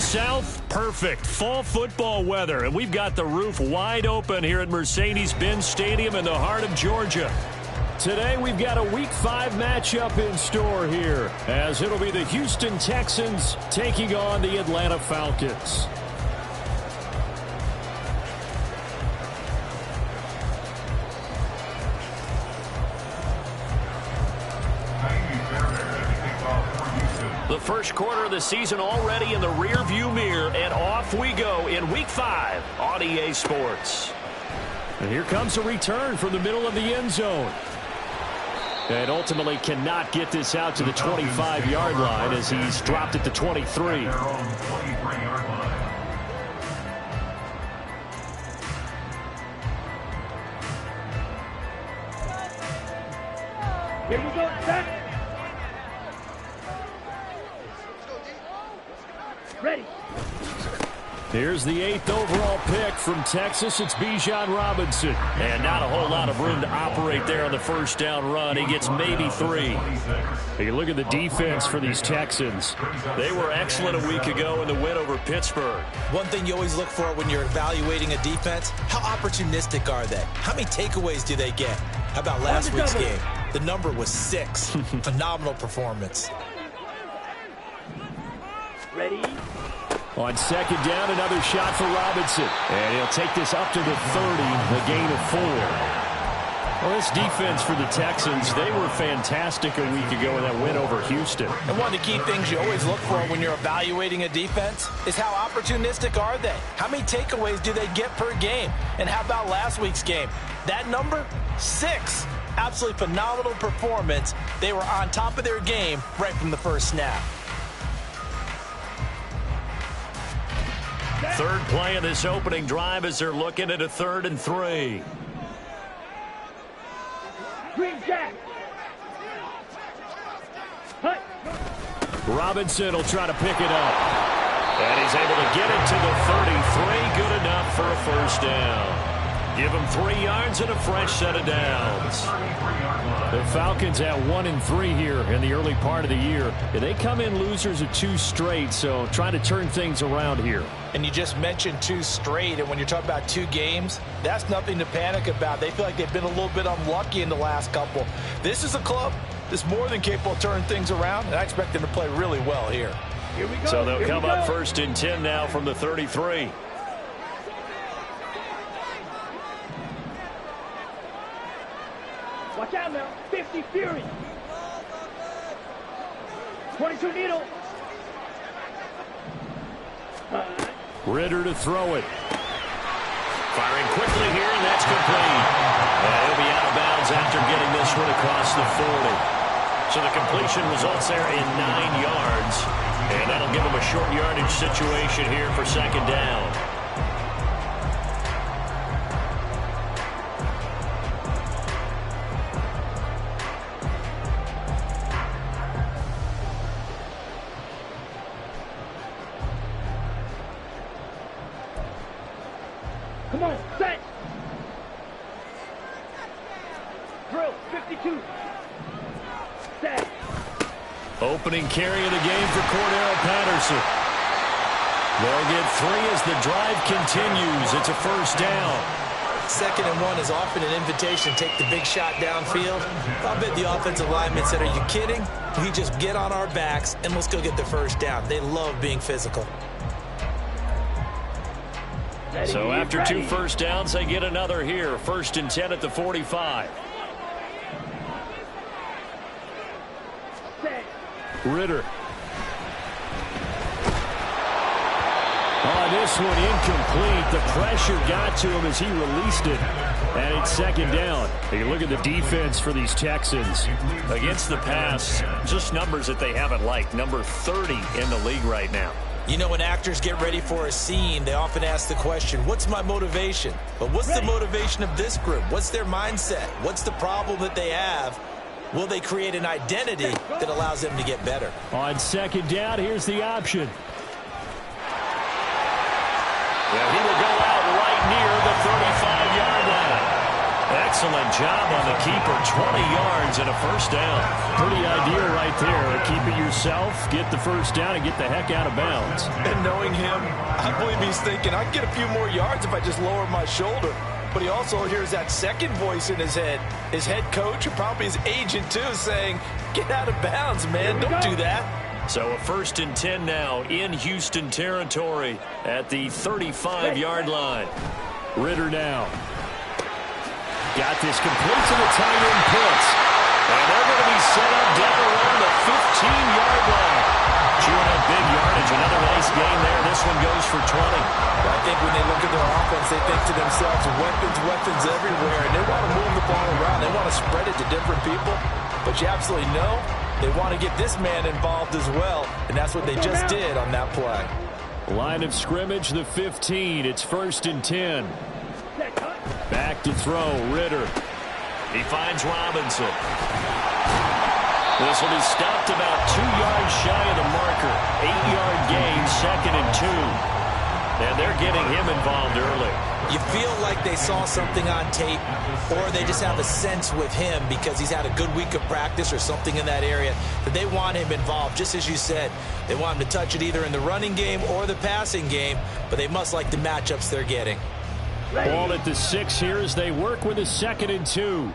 south, perfect. Fall football weather, and we've got the roof wide open here at Mercedes-Benz Stadium in the heart of Georgia. Today, we've got a Week 5 matchup in store here, as it'll be the Houston Texans taking on the Atlanta Falcons. The first quarter of the season already in the rearview mirror, and off we go in Week 5 on EA Sports. And here comes a return from the middle of the end zone. And ultimately cannot get this out to the 25-yard line as he's dropped at the 23. Here we go, set. Ready. Here's the 8th overall pick from Texas. It's Bijan Robinson. And not a whole lot of room to operate there on the first down run. He gets maybe 3. You look at the defense for these Texans. They were excellent a week ago in the win over Pittsburgh. One thing you always look for when you're evaluating a defense, how opportunistic are they? How many takeaways do they get? How about last week's game? The number was 6. Phenomenal performance. Ready. On second down, another shot for Robinson. And he'll take this up to the 30, a gain of 4. Well, this defense for the Texans, they were fantastic a week ago in that win over Houston. And one of the key things you always look for when you're evaluating a defense is how opportunistic are they? How many takeaways do they get per game? And how about last week's game? That number, 6. Absolutely phenomenal performance. They were on top of their game right from the first snap. Third play of this opening drive as they're looking at a 3rd and 3. Green jack. Hut. Robinson will try to pick it up. And he's able to get it to the 33. Good enough for a first down. Give him 3 yards and a fresh set of downs. The Falcons at 1-3 here in the early part of the year. They come in losers of 2 straight, so trying to turn things around here. And you just mentioned 2 straight, and when you're talking about 2 games, that's nothing to panic about. They feel like they've been a little bit unlucky in the last couple. This is a club that's more than capable of turning things around, and I expect them to play really well here. Here we go. So they'll Here come we up go. 1st and 10 now from the 33. Watch out now. 50 Fury. 22 Needle. Ritter to throw it. Firing quickly here, and that's complete. And he'll be out of bounds after getting this one across the 40. So the completion results there in 9 yards. And that'll give him a short yardage situation here for 2nd down. Come on, set. Drill, 52. Set. Opening carry of the game for Cordero Patterson. They'll get 3 as the drive continues. It's a first down. 2nd and 1 is often an invitation to take the big shot downfield. I bet the offensive linemen said, are you kidding? We just get on our backs and let's go get the first down. They love being physical. Ready, So after ready. 2 first downs, they get another here. 1st and 10 at the 45. Set. Ritter. On this one, incomplete. The pressure got to him as he released it. And it's 2nd down. You look at the defense for these Texans. Against the pass, just numbers that they haven't liked. Number 30 in the league right now. You know, when actors get ready for a scene, they often ask the question, what's my motivation? But what's the motivation of this group? What's their mindset? What's the problem that they have? Will they create an identity that allows them to get better? On 2nd down, here's the option. Well, he will go out right near the 35-yard line. excellent job on the keeper. 20 yards and a first down. Pretty ideal right there. Keep it yourself, get the first down, and get the heck out of bounds. And knowing him, I believe he's thinking, I can get a few more yards if I just lower my shoulder. But he also hears that second voice in his head. His head coach, and probably his agent too, saying, get out of bounds, man. Don't do that. So a 1st and 10 now in Houston territory at the 35-yard line. Ritter now. Got this complete to the tight end pitch. And they're going to be set up down around the 15-yard line. Chewing up big yardage. Another nice gain there. This one goes for 20. I think when they look at their offense, they think to themselves, weapons everywhere. And they want to move the ball around. They want to spread it to different people. But you absolutely know they want to get this man involved as well. And that's what they just did on that play. Line of scrimmage, the 15. It's 1st and 10. Back to throw, Ritter. He finds Robinson. This will be stopped about 2 yards shy of the marker. 8-yard gain, 2nd and 2. And they're getting him involved early. You feel like they saw something on tape, or they just have a sense with him because he's had a good week of practice or something in that area that they want him involved. Just as you said, they want him to touch it either in the running game or the passing game, but they must like the matchups they're getting. Ball at the 6 here as they work with a 2nd and 2.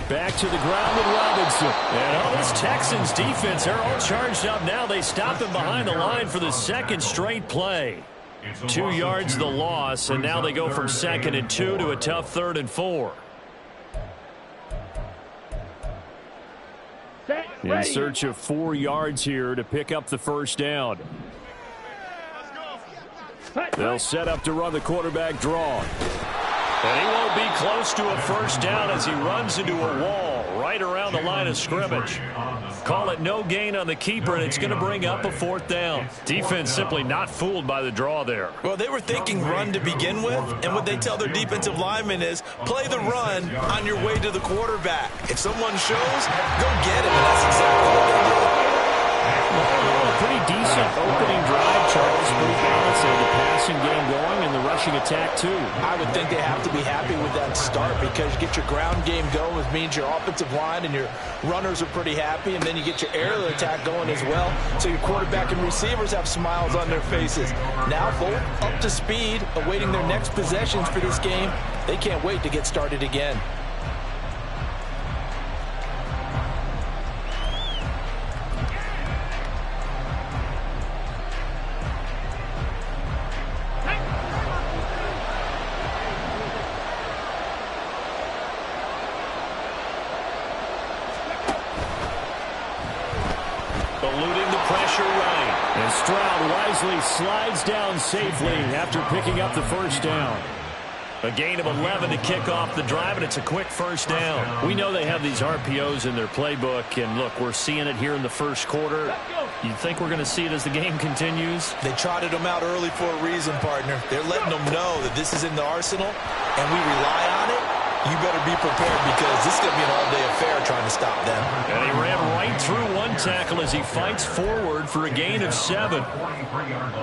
Back to the ground with Robinson. And this Texans defense, they're all charged up now. They stop him behind the line for the 2nd straight play. 2 yards the loss, and now they go from 2nd and 2 to a tough 3rd and 4. In search of 4 yards here to pick up the first down. They'll set up to run the quarterback draw. And he won't be close to a first down as he runs into a wall right around the line of scrimmage. Call it no gain on the keeper, and it's going to bring up a 4th down. Defense simply not fooled by the draw there. Well, they were thinking run to begin with, and what they tell their defensive linemen is play the run on your way to the quarterback. If someone shows, go get him, and that's exactly what they did. A pretty decent opening drive, Charles. Pretty balanced there. The passing game going and the rushing attack, too. I would think they have to be happy with that start because you get your ground game going, which means your offensive line and your runners are pretty happy, and then you get your aerial attack going as well, so your quarterback and receivers have smiles on their faces. Now both up to speed, awaiting their next possessions for this game. They can't wait to get started again. Eluding the pressure right. And Stroud wisely slides down safely after picking up the first down. A gain of 11 to kick off the drive, and it's a quick first down. We know they have these RPOs in their playbook, and look, we're seeing it here in the first quarter. You think we're going to see it as the game continues? They trotted them out early for a reason, partner. They're letting them know that this is in the arsenal, and we rely on it. You better be prepared because this is going to be an all-day affair trying to stop them. And he ran right through one tackle as he fights forward for a gain of 7.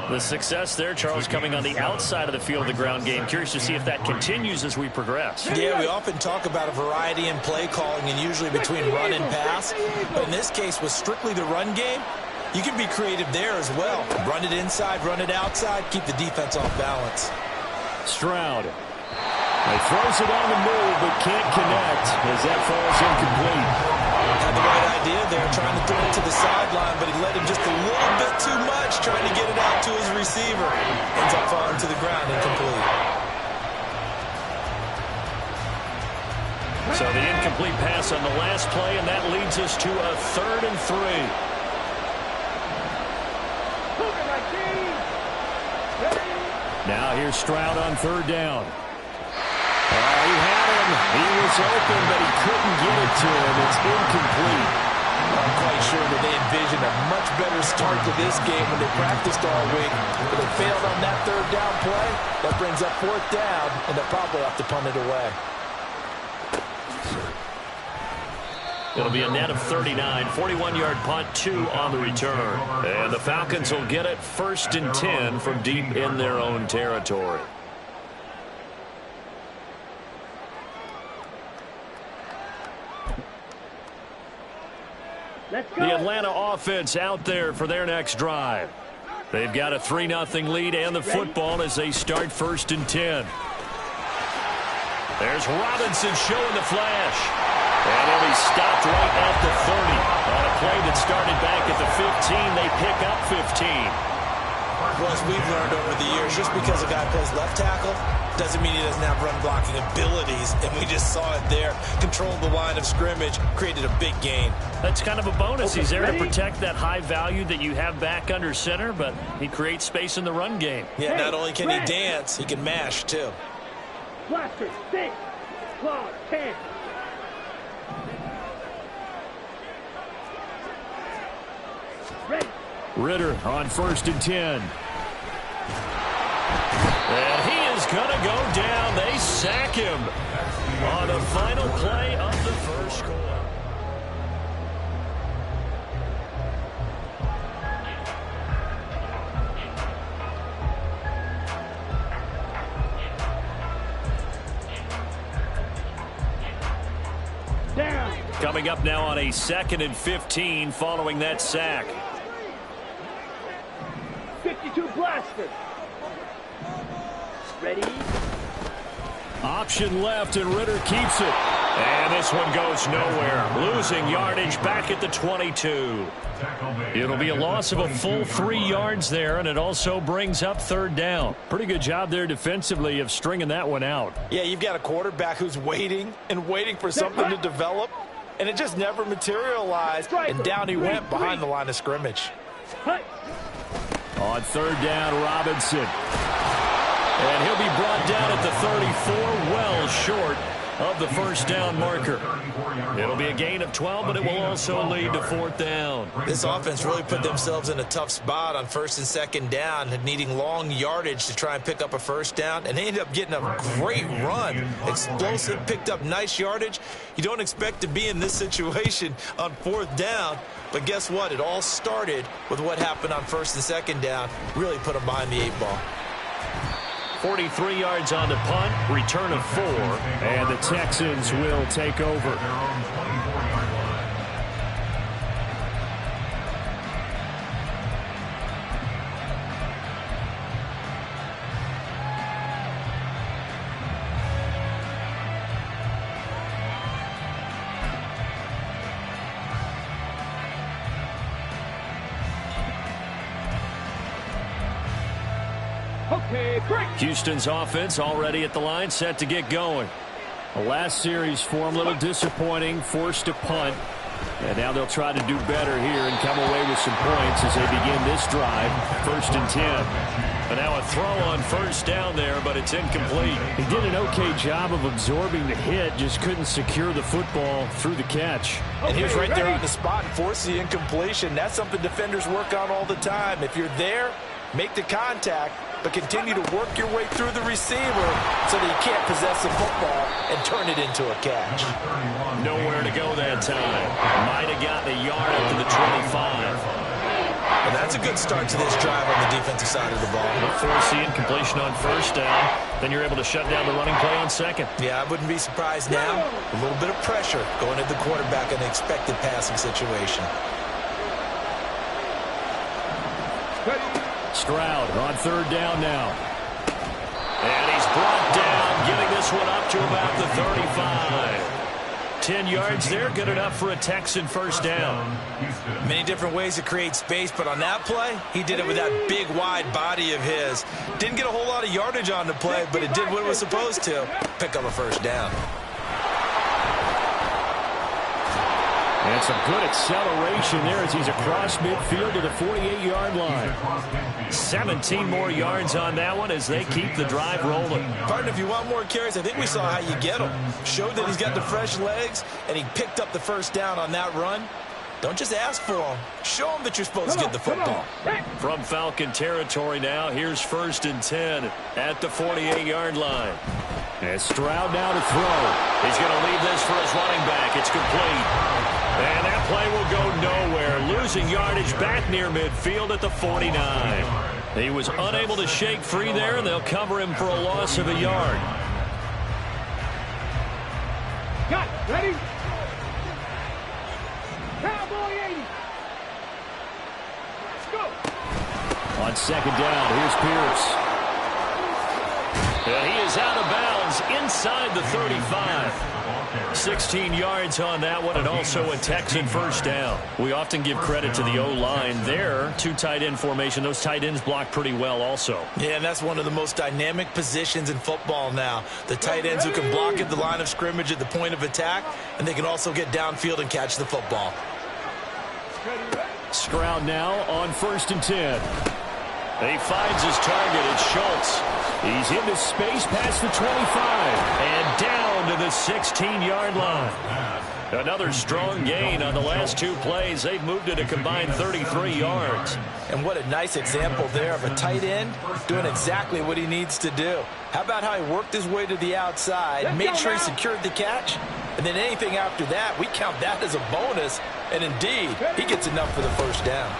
The success there, Charles, coming on the outside of the field of the ground game. Curious to see if that continues as we progress. Yeah, we often talk about a variety in play calling and usually between run and pass. But in this case, with strictly the run game, you can be creative there as well. Run it inside, run it outside, keep the defense off balance. Stroud. He throws it on the move, but can't connect as that falls incomplete. Had the right idea there, trying to throw it to the sideline, but he let him just a little bit too much, trying to get it out to his receiver. Ends up falling to the ground, incomplete. So the incomplete pass on the last play, and that leads us to a 3rd and 3. Now here's Stroud on 3rd down. He had him. He was open, but he couldn't get it to him. It's incomplete. I'm quite sure that they envisioned a much better start to this game when they practiced all week. But they failed on that 3rd down play. That brings up 4th down, and they'll probably have to punt it away. It'll be a net of 39, 41-yard punt, 2 on the return. And the Falcons will get it 1st and 10 from deep in their own territory. Let's go. The Atlanta offense out there for their next drive. They've got a 3-0 lead and the football as they start 1st and 10. There's Robinson showing the flash. And he'll be stopped right at the 30. On a play that started back at the 15, they pick up 15. Well, as we've learned over the years, just because a guy plays left tackle doesn't mean he doesn't have run blocking abilities. And we just saw it there. Controlled the line of scrimmage, created a big gain. That's kind of a bonus. Okay, He's there ready? to protect that high value that you have back under center, but he creates space in the run game. Yeah, Hey, not only can he Brad. dance, he can mash, too. Blaster, 6. Claw, 10. Ready. Ritter on 1st and 10. And he is going to go down. They sack him on the final play of the first quarter. Down. Coming up now on a 2nd and 15 following that sack. 52 blaster. Ready. Option left, and Ritter keeps it. And this one goes nowhere. Losing yardage back at the 22. It'll be a loss of a full 3 yards there, and it also brings up 3rd down. Pretty good job there defensively of stringing that one out. Yeah, you've got a quarterback who's waiting and waiting for something to develop, and it just never materialized, and down he went behind the line of scrimmage. Hut. On 3rd down, Robinson. And he'll be brought down at the 34, well short of the 1st down marker. It'll be a gain of 12, but it will also lead to 4th down. This offense really put themselves in a tough spot on 1st and 2nd down, needing long yardage to try and pick up a 1st down, and they ended up getting a great run. Explosive, picked up nice yardage. You don't expect to be in this situation on 4th down, but guess what? It all started with what happened on 1st and 2nd down. Really put them behind the 8 ball. 43 yards on the punt, return of 4, and the Texans will take over. Okay, break. Houston's offense already at the line, set to get going. The last series for them, a little disappointing, forced to punt. And now they'll try to do better here and come away with some points as they begin this drive, 1st and 10. And now a throw on 1st down there, but it's incomplete. He did an okay job of absorbing the hit, just couldn't secure the football through the catch. And he was right there ready? on the spot and forced the incompletion. That's something defenders work on all the time. If you're there, make the contact, but continue to work your way through the receiver so that you can't possess the football and turn it into a catch. Nowhere to go that time. Might have gotten a yard up to the 25. And that's a good start to this drive on the defensive side of the ball. Force the incompletion on 1st down. Then you're able to shut down the running play on 2nd. Yeah, I wouldn't be surprised now. A little bit of pressure going at the quarterback in the expected passing situation. Stroud on 3rd down now. And he's brought down, getting this one up to about the 35. 10 yards there, good enough for a Texan 1st down. Many different ways to create space, but on that play, he did it with that big, wide body of his. Didn't get a whole lot of yardage on the play, but it did what it was supposed to. Pick up a 1st down. And some good acceleration there as he's across midfield to the 48-yard line. 17 more yards on that one as they keep the drive rolling. Partner, if you want more carries, I think we saw how you get them. Showed that he's got the fresh legs, and he picked up the 1st down on that run. Don't just ask for them. Show them that you're supposed to get the football. From Falcon territory now, here's 1st and 10 at the 48-yard line. And Stroud now to throw. He's going to leave this for his running back. It's complete. And that play will go nowhere. Losing yardage back near midfield at the 49. He was unable to shake free there, and they'll cover him for a loss of a yard. Got it. Ready? Cowboy 80. On second down, here's Pierce. And he is out of bounds inside the 35. 16 yards on that one, and also a Texan first down. We often give credit to the O-line there. Two tight end formation. Those tight ends block pretty well also. Yeah, and that's one of the most dynamic positions in football now. The tight ends who can block at the line of scrimmage at the point of attack, and they can also get downfield and catch the football. Stroud now on 1st and 10. He finds his target. It's Schultz. He's into space past the 25. And down to the 16-yard line. Another strong gain on the last two plays. They've moved it a combined 33 yards. And what a nice example there of a tight end doing exactly what he needs to do. How about how he worked his way to the outside, made sure he secured the catch, and then anything after that, we count that as a bonus. And indeed, he gets enough for the first down.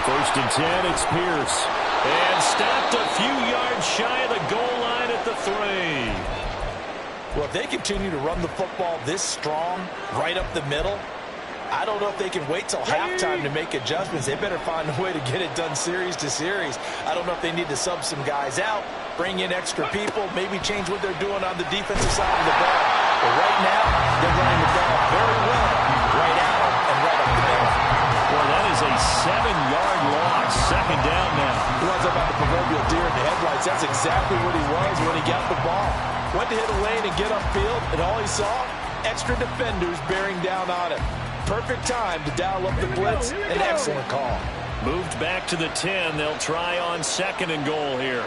1st and 10, it's Pierce. And stopped a few yards shy of the goal line at the 3. Well, if they continue to run the football this strong, right up the middle, I don't know if they can wait till halftime to make adjustments. They better find a way to get it done series to series. I don't know if they need to sub some guys out, bring in extra people, maybe change what they're doing on the defensive side of the ball. But right now, they're running the ball very well, right at them and right up the middle. Well, that is a 7-yard loss. Second down now. You want to talk about the proverbial deer in the headlights? That's exactly what he was when he got the ball. Went to hit a lane and get upfield, and all he saw, extra defenders bearing down on him. Perfect time to dial up the blitz. An excellent call. Moved back to the 10. They'll try on 2nd and goal here.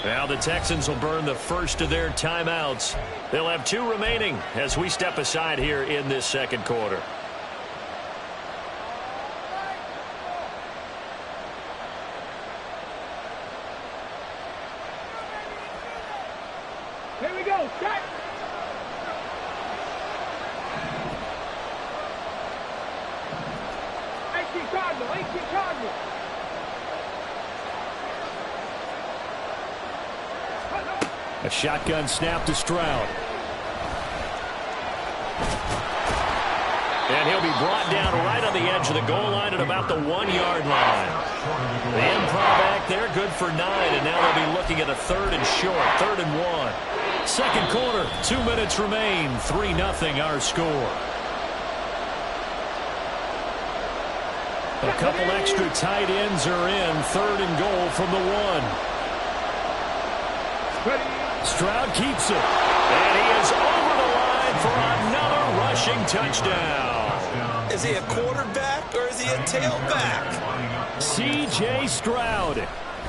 Now the Texans will burn the first of their timeouts. They'll have 2 remaining as we step aside here in this second quarter. Here we go. Set. Cardinal. A shotgun snap to Stroud. And he'll be brought down right on the edge of the goal line at about the 1-yard line. The improv act there, good for 9, and now they'll be looking at a 3rd and short, 3rd and 1. Second quarter, 2 minutes remain, 3-0 our score. A couple extra tight ends are in, 3rd and goal from the 1. Stroud keeps it. And he is over the line for another rushing touchdown. Is he a quarterback or is he a tailback? C.J. Stroud,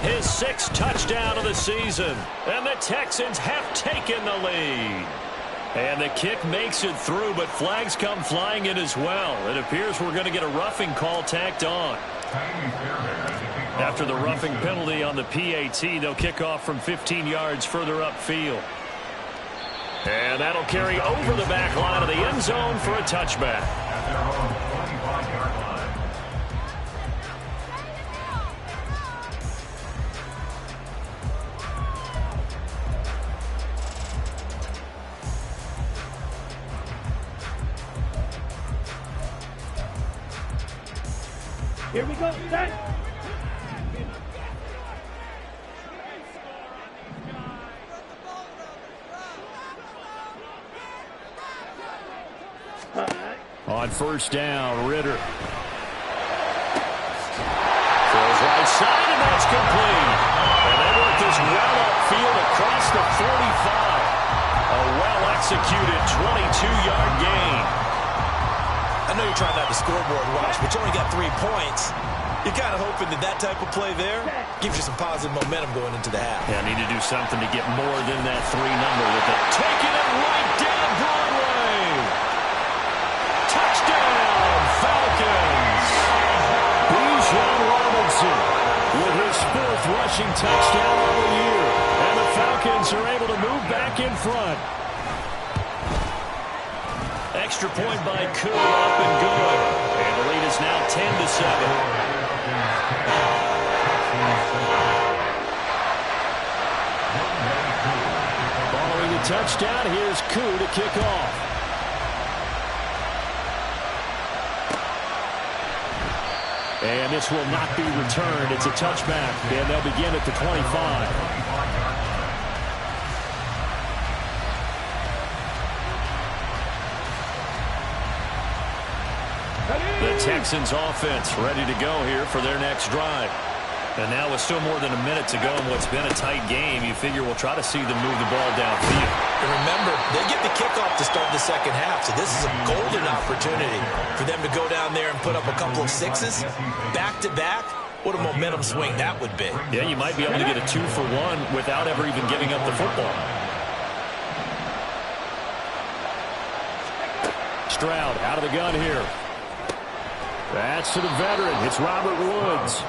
his 6th touchdown of the season. And the Texans have taken the lead. And the kick makes it through, but flags come flying in as well. It appears we're going to get a roughing call tacked on. After the roughing penalty on the PAT, they'll kick off from 15 yards further upfield. And that'll carry over the back line of the end zone for a touchback. Here we go. Set. On 1st down, Ritter. Throws right side, and that's complete. And they work this well upfield across the 45. A well-executed 22-yard gain. I know you're trying not to scoreboard watch, but you only got 3 points. You're kind of hoping that type of play there gives you some positive momentum going into the half. Yeah, need to do something to get more than that 3 number with it. Taking it right down Broadway. Touchdown, Falcons. Bijan Robinson with his 4th rushing touchdown of the year. And the Falcons are able to move back in front. Extra point by Koo, up and good. And the lead is now 10-7. touchdown. Here's Koo to kick off. And this will not be returned. It's a touchback, and they'll begin at the 25. The Texans offense ready to go here for their next drive. And now with still more than a minute to go in what's been a tight game, you figure we'll try to see them move the ball downfield. And remember, they get the kickoff to start the second half, so this is a golden opportunity for them to go down there and put up a couple of sixes back-to-back. What a momentum swing that would be. Yeah, you might be able to get a 2-for-1 without ever even giving up the football. Stroud out of the gun here. That's to the veteran. It's Robert Woods.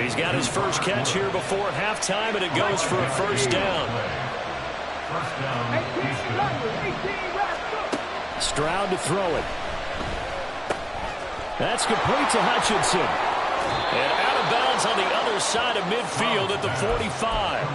He's got his first catch here before halftime, and it goes for a first down. Stroud to throw it. That's complete to Hutchinson. And out of bounds on the other side of midfield at the 45.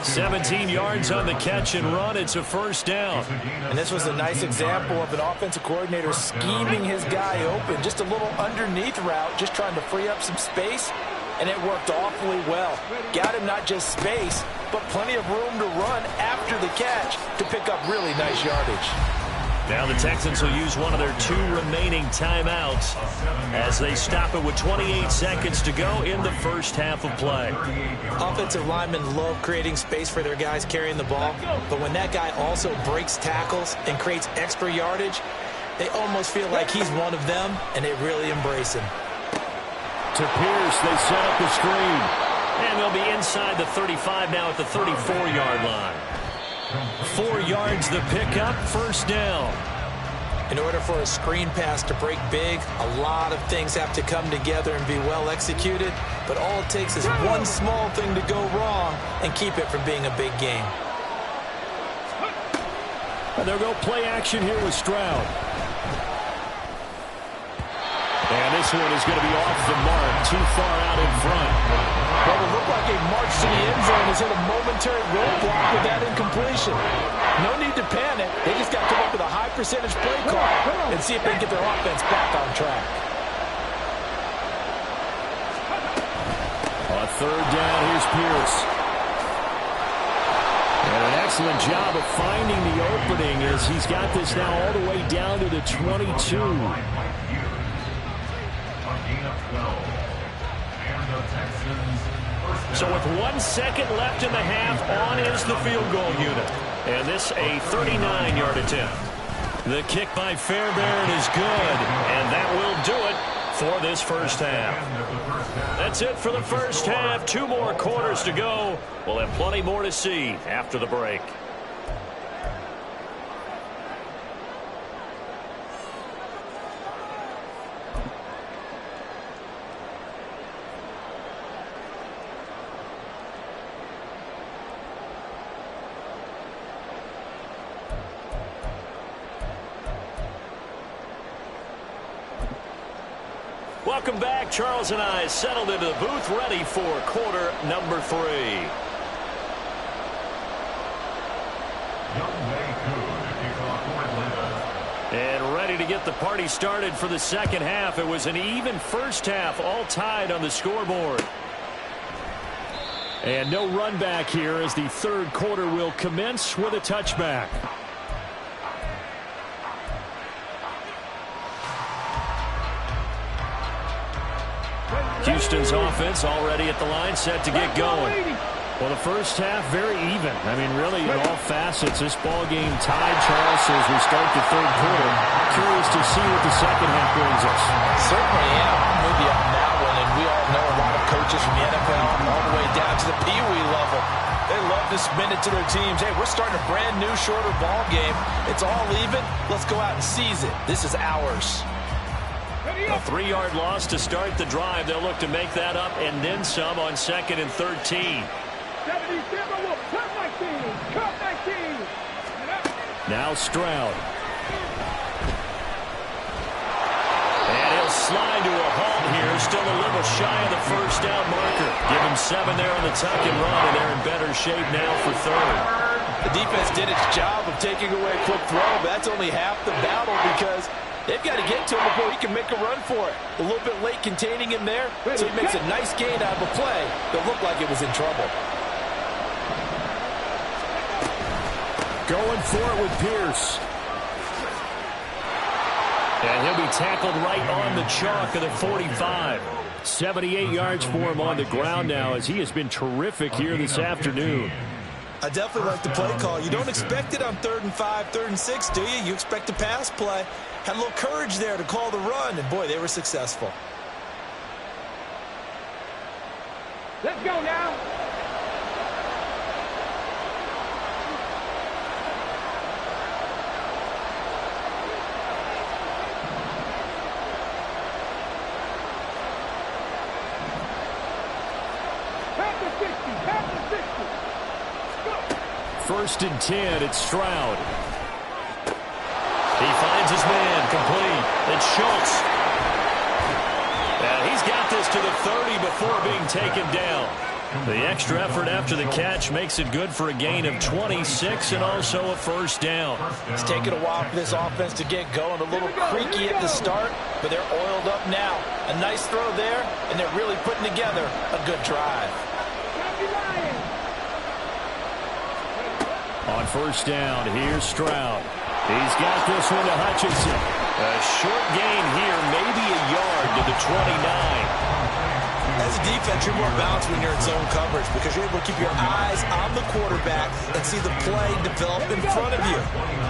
17 yards on the catch and run. It's a first down. And this was a nice example of an offensive coordinator scheming his guy open. Just a little underneath route, just trying to free up some space. And it worked awfully well. Got him not just space, but plenty of room to run after the catch to pick up really nice yardage. Now the Texans will use one of their 2 remaining timeouts as they stop it with 28 seconds to go in the first half of play. Offensive linemen love creating space for their guys carrying the ball, but when that guy also breaks tackles and creates extra yardage, they almost feel like he's one of them, and they really embrace him. To Pierce, they set up the screen. And they'll be inside the 35 now at the 34-yard line. 4 yards the pickup, first down. In order for a screen pass to break big, a lot of things have to come together and be well executed, but all it takes is one small thing to go wrong and keep it from being a big game. And they'll go play action here with Stroud. And this one is going to be off the mark, too far out in front. Well, it looked like a march to the end zone has hit a momentary roadblock with that incompletion. No need to panic. They just got to come up with a high percentage play call and see if they can get their offense back on track. On third down, here's Pierce. And an excellent job of finding the opening as he's got this now all the way down to the 22. So with 1 second left in the half, on is the field goal unit. And this a 39-yard attempt. The kick by Fairbairn is good, and that will do it for this first half. That's it for the first half. 2 more quarters to go. We'll have plenty more to see after the break. Welcome back. Charles and I settled into the booth, ready for quarter number 3. And ready to get the party started for the second half. It was an even first half, all tied on the scoreboard. And no run back here as the third quarter will commence with a touchback. Houston's offense already at the line, set to get going. Well, the first half, very even. I mean, really, in all facets, this ball game tied, Charles, as we start the third quarter. Curious to see what the second half brings us. Certainly am. I'm with you on that one, and we all know a lot of coaches from the NFL all the way down to the Pee Wee level. They love to spin it to their teams. Hey, we're starting a brand new, shorter ball game. It's all even. Let's go out and seize it. This is ours. A 3-yard loss to start the drive. They'll look to make that up and then some on 2nd and 13. Now Stroud. And he'll slide to a halt here. Still a little shy of the first down marker. Give him 7 there on the tuck and run, and they're in better shape now for third. The defense did its job of taking away a quick throw, but that's only half the battle because they've got to get to him before he can make a run for it. A little bit late containing him there, so he makes a nice gain out of a play that looked like it was in trouble. Going for it with Pierce. And he'll be tackled right on the chalk of the 45. 78 yards for him on the ground now as he has been terrific here this afternoon. I definitely like the play call. You don't expect it on 3rd and 5, 3rd and 6, do you? You expect a pass play. Had a little courage there to call the run, and boy, they were successful. Let's go now. First and 10, it's Stroud. He finds his man, complete. It's Schultz. And he's got this to the 30 before being taken down. The extra effort after the catch makes it good for a gain of 26 and also a first down. It's taken a while for this offense to get going. A little creaky at the start, but they're oiled up now. A nice throw there, and they're really putting together a good drive. On first down, here's Stroud. He's got this one to Hutchinson. A short gain here, maybe a yard to the 29. As a defense, you're more balanced when you're in zone coverage because you're able to keep your eyes on the quarterback and see the play develop in front of you.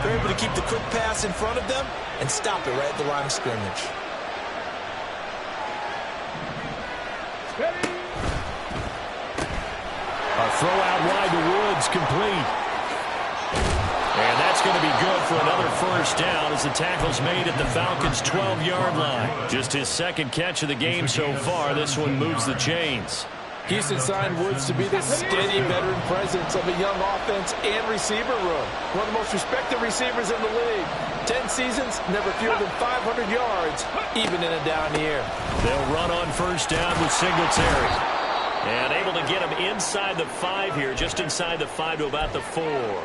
They're able to keep the quick pass in front of them and stop it right at the line of scrimmage. A throw out wide to Woods, complete. And that's going to be good for another first down as the tackle's made at the Falcons' 12-yard line. Just his second catch of the game so far. This one moves the chains. Houston signed Woods to be the steady veteran presence of a young offense and receiver room. One of the most respected receivers in the league. 10 seasons, never fewer than 500 yards, even in a down year. They'll run on first down with Singletary. And able to get him inside the 5 here, just inside the 5 to about the 4.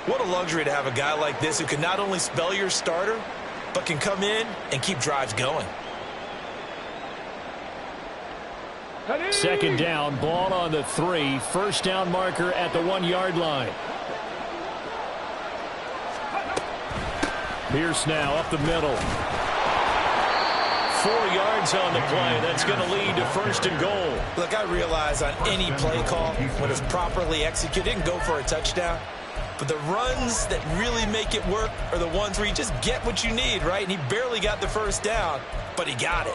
What a luxury to have a guy like this who can not only spell your starter, but can come in and keep drives going. Second down, ball on the 3. First down marker at the 1-yard line. Pierce now up the middle. 4 yards on the play. That's going to lead to first and goal. Look, I realize on any play call, when it's properly executed, it can go for a touchdown. But the runs that really make it work are the ones where you just get what you need, right? And he barely got the first down, but he got it.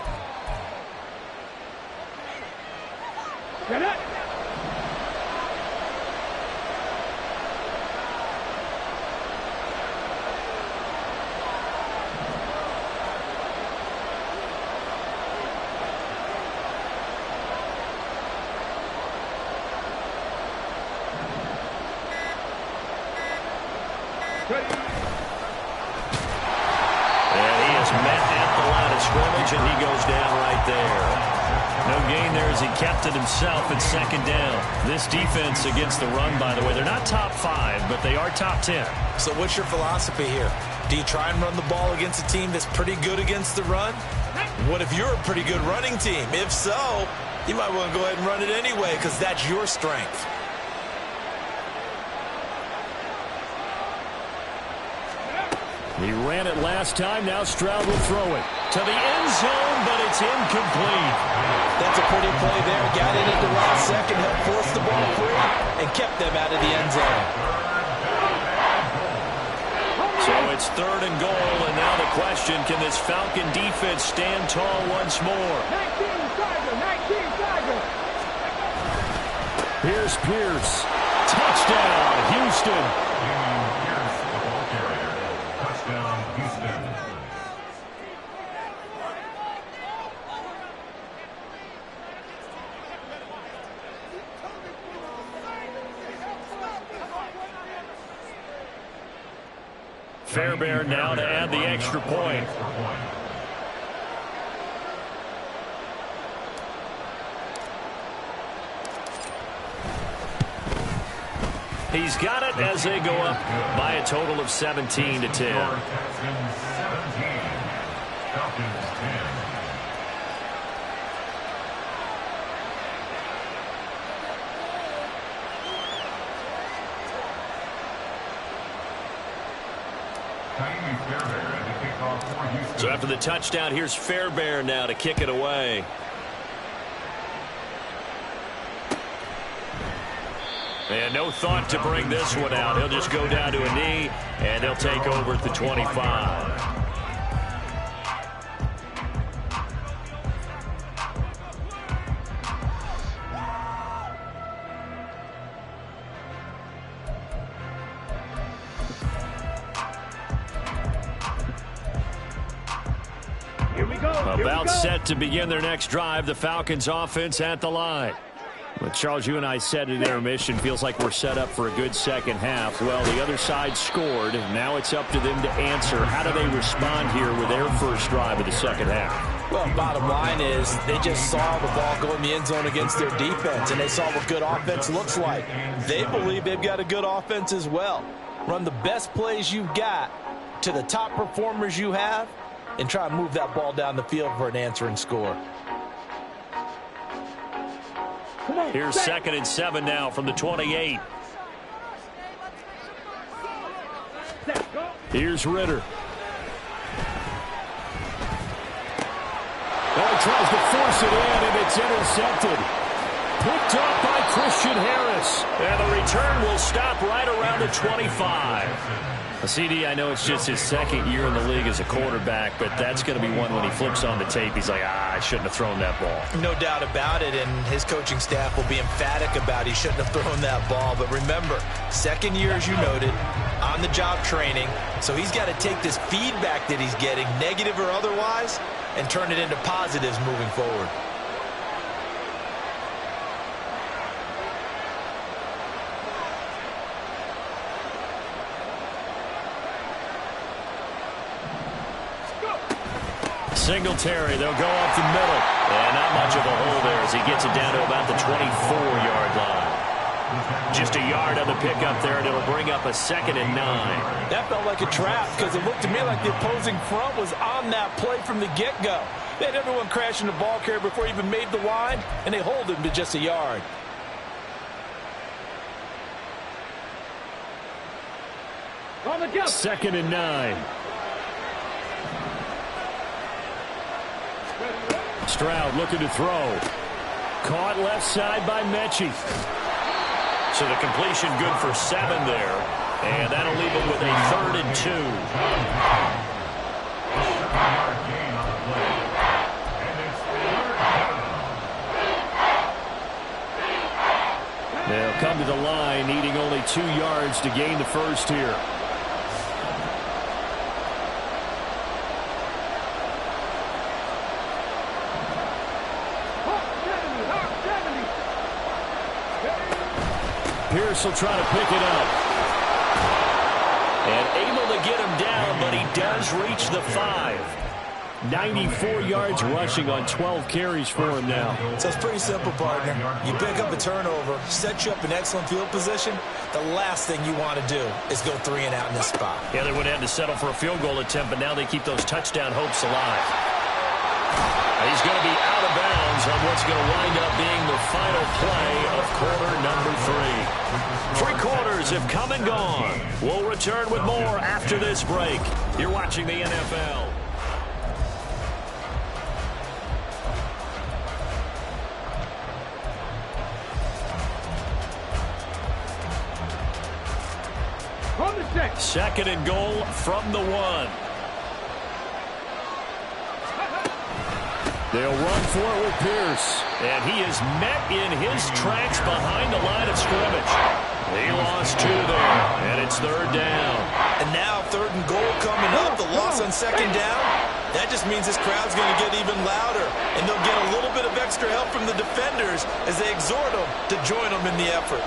Get it. And he goes down right there. No gain there as he kept it himself at second down. This defense against the run, by the way, they're not top 5, but they are top 10. So what's your philosophy here? Do you try and run the ball against a team that's pretty good against the run? What if you're a pretty good running team? If so, you might want to go ahead and run it anyway because that's your strength. He ran it last time. Now Stroud will throw it to the end zone, but it's incomplete. That's a pretty play there. Got in at the last second, helped force the ball free, and kept them out of the end zone. So it's 3rd and goal, and now the question, can this Falcon defense stand tall once more? 19 Tiger. Here's Pierce. Touchdown, Houston. Fairbairn now to add the extra point. He's got it as they go up by a total of 17 to 10. So after the touchdown, here's Fairbairn now to kick it away. And no thought to bring this one out. He'll just go down to a knee, and they'll take over at the 25. About set to begin their next drive, the Falcons offense at the line. Well, Charles, you and I said at intermission, feels like we're set up for a good second half. Well, the other side scored. Now it's up to them to answer. How do they respond here with their first drive of the second half? Well, bottom line is they just saw the ball go in the end zone against their defense, and they saw what good offense looks like. They believe they've got a good offense as well. Run the best plays you've got to the top performers you have, and try and move that ball down the field for an answering score. Here's 2nd and 7 now from the 28. Here's Ritter. Well, he tries to force it in, and it's intercepted. Picked up by Christian Harris. And the return will stop right around the 25. CD, I know it's just his second year in the league as a quarterback, but that's going to be one when he flips on the tape. He's like, I shouldn't have thrown that ball. No doubt about it, and his coaching staff will be emphatic about he shouldn't have thrown that ball. But remember, second year, as you noted, on-the-job training, so he's got to take this feedback that he's getting, negative or otherwise, and turn it into positives moving forward. Singletary, they'll go up the middle. And not much of a hole there as he gets it down to about the 24-yard line. Just a yard on the pickup there, and it'll bring up a 2nd and 9. That felt like a trap because it looked to me like the opposing front was on that play from the get-go. They had everyone crashing the ball carrier before he even made the line, and they hold him to just a yard. On the jump. 2nd and 9. Stroud looking to throw. Caught left side by Mechie. So the completion good for 7 there. And that'll leave him with a 3rd and 2. They'll come to the line, needing only 2 yards to gain the first here. Pierce will try to pick it up. And able to get him down, but he does reach the 5. 94 yards rushing on 12 carries for him now. So it's pretty simple, partner. You pick up a turnover, set you up in excellent field position. The last thing you want to do is go 3 and out in this spot. Yeah, they would have had to settle for a field goal attempt, but now they keep those touchdown hopes alive. He's going to be out of bounds on what's going to wind up being the final play of quarter number 3. 3 quarters have come and gone. We'll return with more after this break. You're watching the NFL. On the 6. 2nd and goal from the 1. They'll run for it with Pierce. And he is met in his tracks behind the line of scrimmage. He lost 2 there, and it's 3rd down. And now 3rd and goal coming up, the loss on 2nd down. That just means this crowd's going to get even louder, and they'll get a little bit of extra help from the defenders as they exhort them to join them in the effort.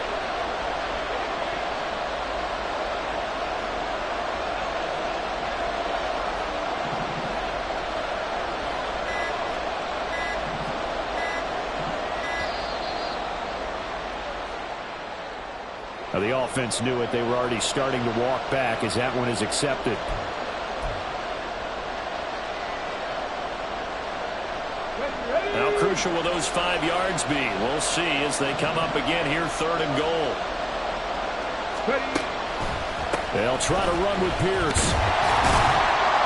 Now, the offense knew it. They were already starting to walk back as that one is accepted. How crucial will those 5 yards be? We'll see as they come up again here, 3rd and goal. They'll try to run with Pierce.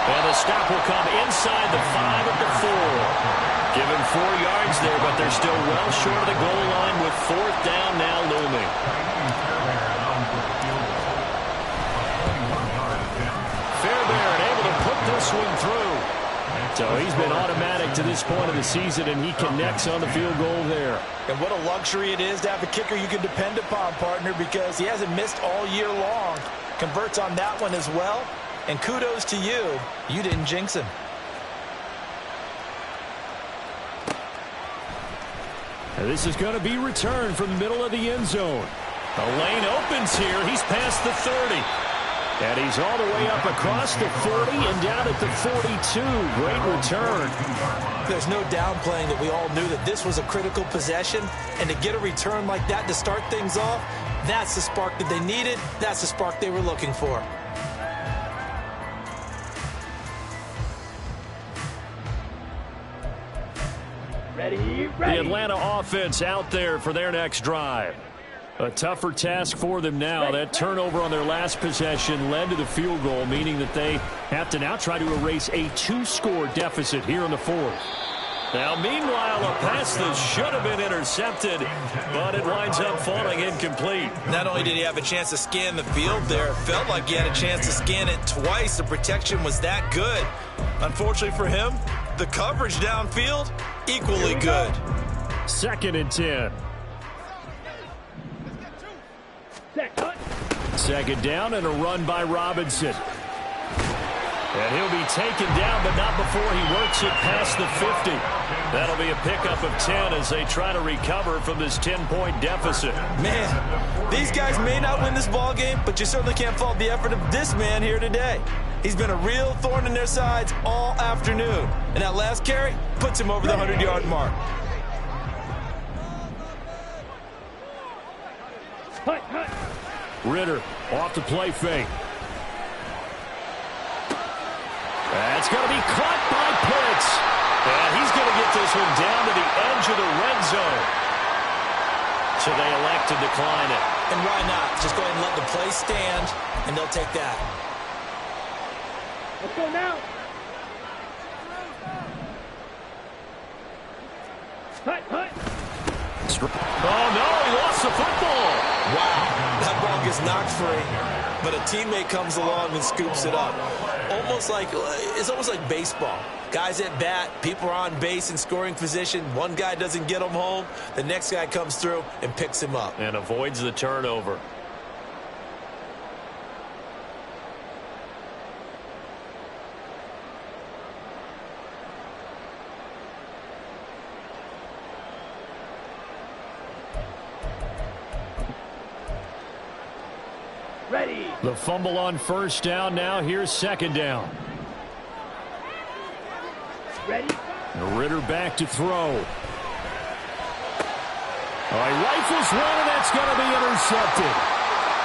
And the stop will come inside the 5 at the 4. Given 4 yards there, but they're still well short of the goal line with 4th down now looming. Fairbairn able to put this one through. So he's been automatic to this point of the season, and he connects on the field goal there. And what a luxury it is to have a kicker you can depend upon, partner, because he hasn't missed all year long. Converts on that one as well. And kudos to you. You didn't jinx him. And this is going to be returned from the middle of the end zone. The lane opens here. He's past the 30. And he's all the way up across the 40 and down at the 42. Great return. There's no downplaying that we all knew that this was a critical possession. And to get a return like that to start things off, that's the spark that they needed. That's the spark they were looking for. Ready. The Atlanta offense out there for their next drive. A tougher task for them now. That turnover on their last possession led to the field goal, meaning that they have to now try to erase a 2-score deficit here in the 4th. Now, meanwhile, a pass that should have been intercepted, but it winds up falling incomplete. Not only did he have a chance to scan the field there, it felt like he had a chance to scan it twice. The protection was that good. Unfortunately for him, the coverage downfield, equally good. 2nd and 10. Second down and a run by Robinson. And he'll be taken down, but not before he works it past the 50. That'll be a pickup of 10 as they try to recover from this 10-point deficit. Man, these guys may not win this ball game, but you certainly can't fault the effort of this man here today. He's been a real thorn in their sides all afternoon. And that last carry puts him over the 100-yard mark. Ritter off the play fake. That's going to be caught by Pitts. And he's going to get this one down to the edge of the red zone. So they elect to decline it. And why not? Just go ahead and let the play stand, and they'll take that. Let's go now. Hut. Oh, no, he lost the football. Wow, that ball gets knocked free, but a teammate comes along and scoops it up. It's almost like baseball. Guys at bat, people are on base in scoring position. One guy doesn't get him home. The next guy comes through and picks him up. And avoids the turnover. Ready. The fumble on 1st down. Now here's 2nd down. Ready. Ritter back to throw. He rifles one, and that's going to be intercepted.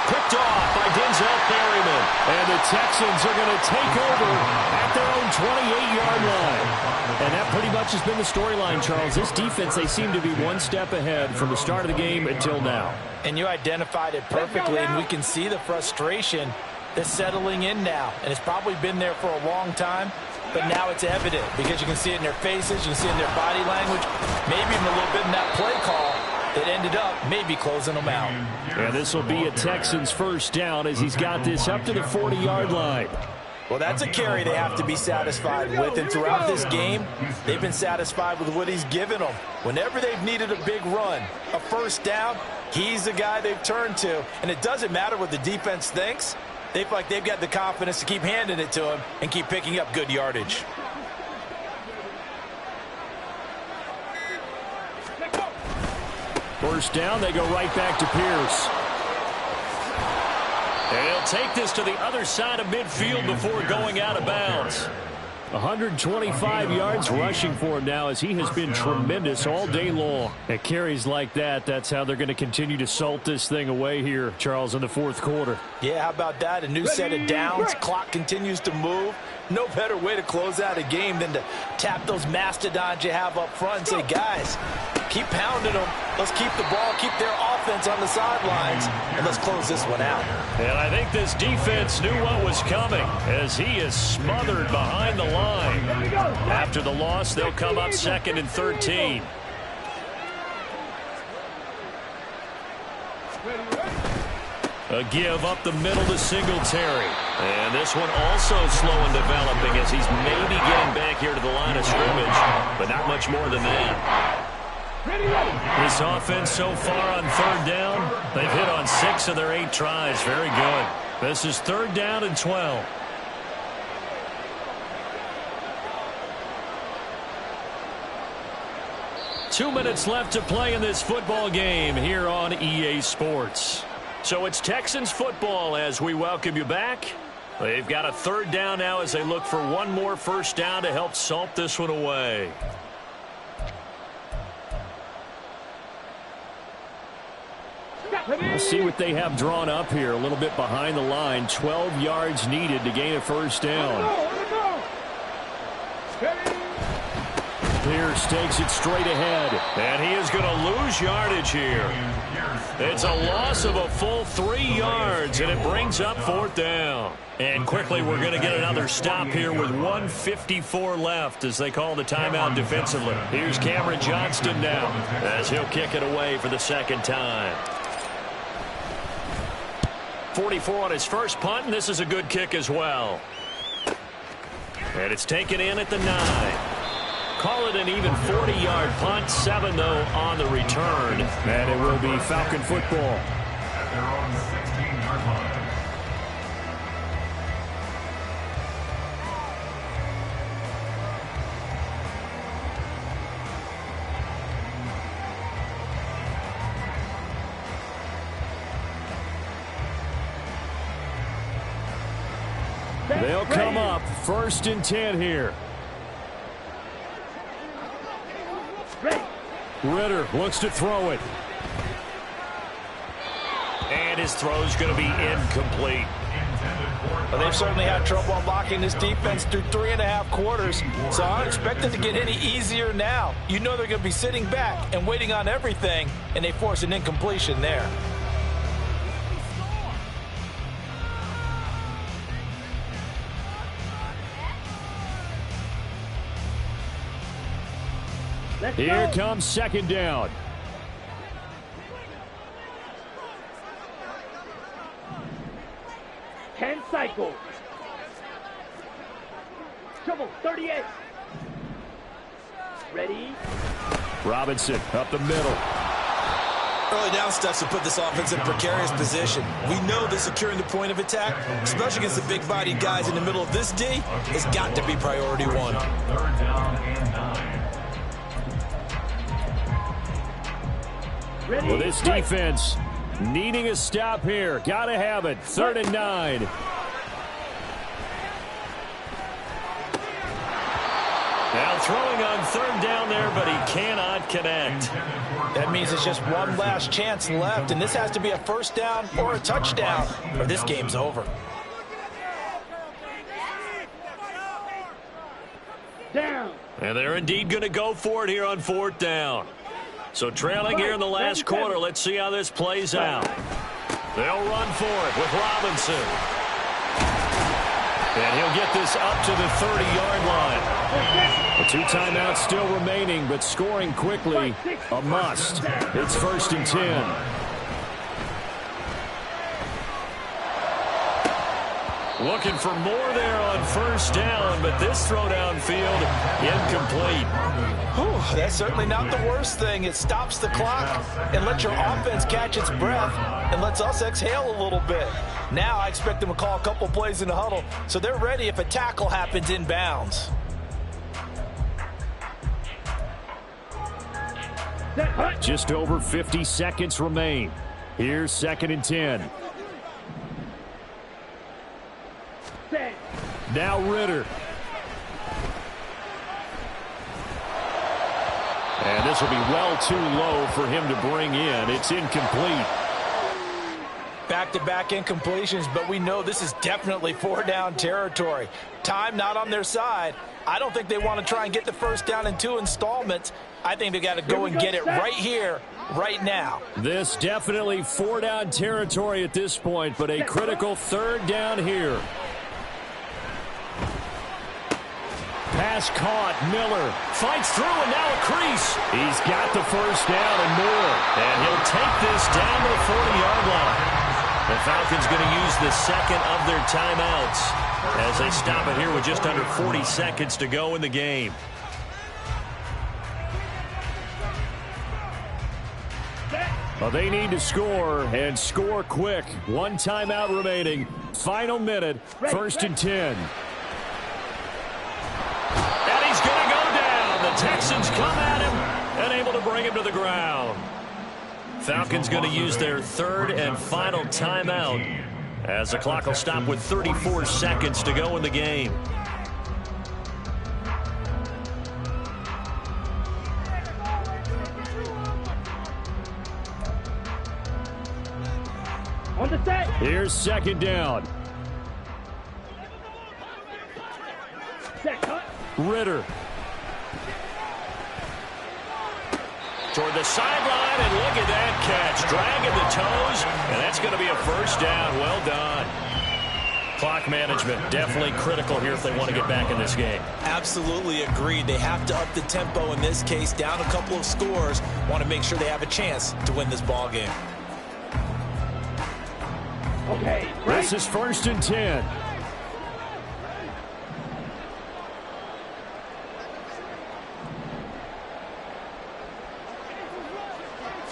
Picked off by Denzel Perryman. And the Texans are going to take over at their own 28-yard line. And that pretty much has been the storyline, Charles. This defense, they seem to be one step ahead from the start of the game until now. And you identified it perfectly, and we can see the frustration that's settling in now. And it's probably been there for a long time, but now it's evident because you can see it in their faces, you can see it in their body language, maybe even a little bit in that play call that ended up maybe closing them out. And this will be a Texans 1st down as he's got this up to the 40-yard line. Well, that's a carry they have to be satisfied with, and throughout this game, they've been satisfied with what he's given them. Whenever they've needed a big run, a 1st down, he's the guy they've turned to, and it doesn't matter what the defense thinks. They feel like they've got the confidence to keep handing it to him and keep picking up good yardage. First down, they go right back to Pierce. And he'll take this to the other side of midfield before going out of bounds. 125 yards rushing for him now, as he has been tremendous all day long. At carries like that, that's how they're going to continue to salt this thing away here, Charles, in the fourth quarter. Yeah, how about that? A new set of downs. Clock continues to move. No better way to close out a game than to tap those mastodons you have up front and say, guys, keep pounding them. Let's keep the ball, keep their offense on the sidelines, and let's close this one out. And I think this defense knew what was coming, as he is smothered behind the line. After the loss, they'll come up 2nd and 13. A give up the middle to Singletary. And this one also slow in developing, as he's maybe getting back here to the line of scrimmage, but not much more than that. This offense so far on 3rd down, they've hit on 6 of their 8 tries. Very good. This is 3rd down and 12. Two minutes left to play in this football game here on EA Sports. So it's Texans football as we welcome you back. They've got a 3rd down now as they look for one more first down to help salt this one away. We'll see what they have drawn up here. A little bit behind the line. 12 yards needed to gain a first down. Pierce takes it straight ahead. And he is going to lose yardage here. It's a loss of a full 3 yards, and it brings up 4th down. And quickly, we're going to get another stop here with 1:54 left as they call the timeout defensively. Here's Cameron Johnston now as he'll kick it away for the 2nd time. 44 on his first punt, and this is a good kick as well. And it's taken in at the 9. Call it an even 40-yard punt. 7, though, on the return. And it will be Falcon football. They're on the 16-yard line. They'll come up 1st and 10 here. Ritter looks to throw it. And his throw's going to be incomplete. Well, they've certainly had trouble unlocking this defense through 3.5 quarters, so I don't expect it to get any easier now. You know they're going to be sitting back and waiting on everything, and they force an incompletion there. Here comes 2nd down. Cycle. Trouble, 38. Ready? Robinson up the middle. Early down steps will put this offense in a precarious position. We know that securing the point of attack, especially against the big-bodied guys in the middle of this D, has got to be priority 1. 3rd down and 9. Ready? Well, this defense needing a stop here. Got to have it. 3rd and 9. Now throwing on 3rd down there, but he cannot connect. That means it's just one last chance left, and this has to be a first down or a touchdown, or this game's over. Down. And they're indeed going to go for it here on 4th down. So trailing here in the last quarter, let's see how this plays out. They'll run for it with Robinson. And he'll get this up to the 30-yard line. The 2 timeouts still remaining, but scoring quickly, a must. It's 1st and 10. Looking for more there on first down, but this throw downfield incomplete. Whew, that's certainly not the worst thing. It stops the clock and lets your offense catch its breath and lets us exhale a little bit. Now I expect them to call a couple plays in the huddle so they're ready if a tackle happens inbounds. Just over 50 seconds remain. Here's 2nd and 10. Now Ritter. this will be well too low for him to bring in. It's incomplete. Back-to-back incompletions, but we know this is definitely 4-down territory. Time not on their side. I don't think they want to try and get the first down in 2 installments. I think they got to go and get it right here, right now. This definitely 4-down territory at this point, but a critical 3rd down here. Pass caught. Miller fights through, and now a crease. He's got the first down and more. And he'll take this down to the 40-yard line. The Falcons going to use the second of their timeouts as they stop it here with just under 40 seconds to go in the game. Well, they need to score, and score quick. 1 timeout remaining. Final minute, 1st and 10. And he's going to go down. The Texans come at him and able to bring him to the ground. Falcons going to use their 3rd and final timeout as the clock will stop with 34 seconds to go in the game. On the set. Here's 2nd down. Set, cut. Ritter. Toward the sideline, and look at that catch. Dragging the toes, and that's going to be a first down. Well done. Clock management definitely critical here if they want to get back in this game. Absolutely agreed. They have to up the tempo in this case, down a couple of scores. Want to make sure they have a chance to win this ball game. Okay, right. This is 1st and 10.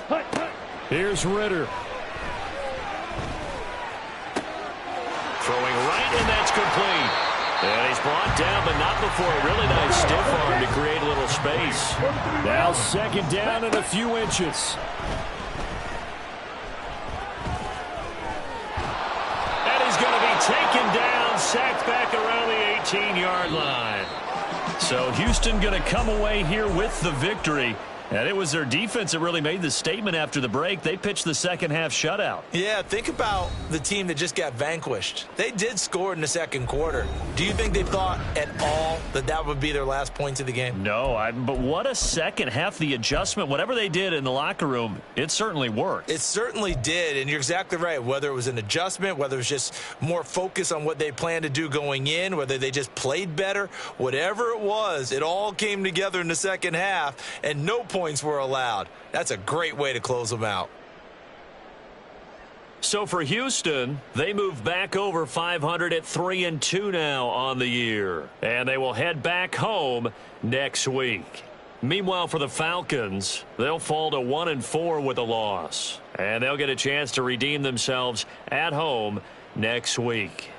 Hut, hut. Here's Ritter. Throwing right, and that's complete. And he's brought down, but not before a really nice stiff arm to create a little space. Now 2nd down and a few inches. And he's going to be taken down, sacked back around the 18-yard line. So Houston going to come away here with the victory. And it was their defense that really made the statement after the break. They pitched the second half shutout. Yeah, think about the team that just got vanquished. They did score in the 2nd quarter. Do you think they thought at all that that would be their last points of the game? No, but what a second half. The adjustment, whatever they did in the locker room, it certainly worked. It certainly did, and you're exactly right. Whether it was an adjustment, whether it was just more focus on what they planned to do going in, whether they just played better, whatever it was, it all came together in the second half, and no points were allowed. That's a great way to close them out. So for Houston, they move back over 500 at 3-2 now on the year. And they will head back home next week. Meanwhile, for the Falcons, they'll fall to 1-4 with a loss. And they'll get a chance to redeem themselves at home next week.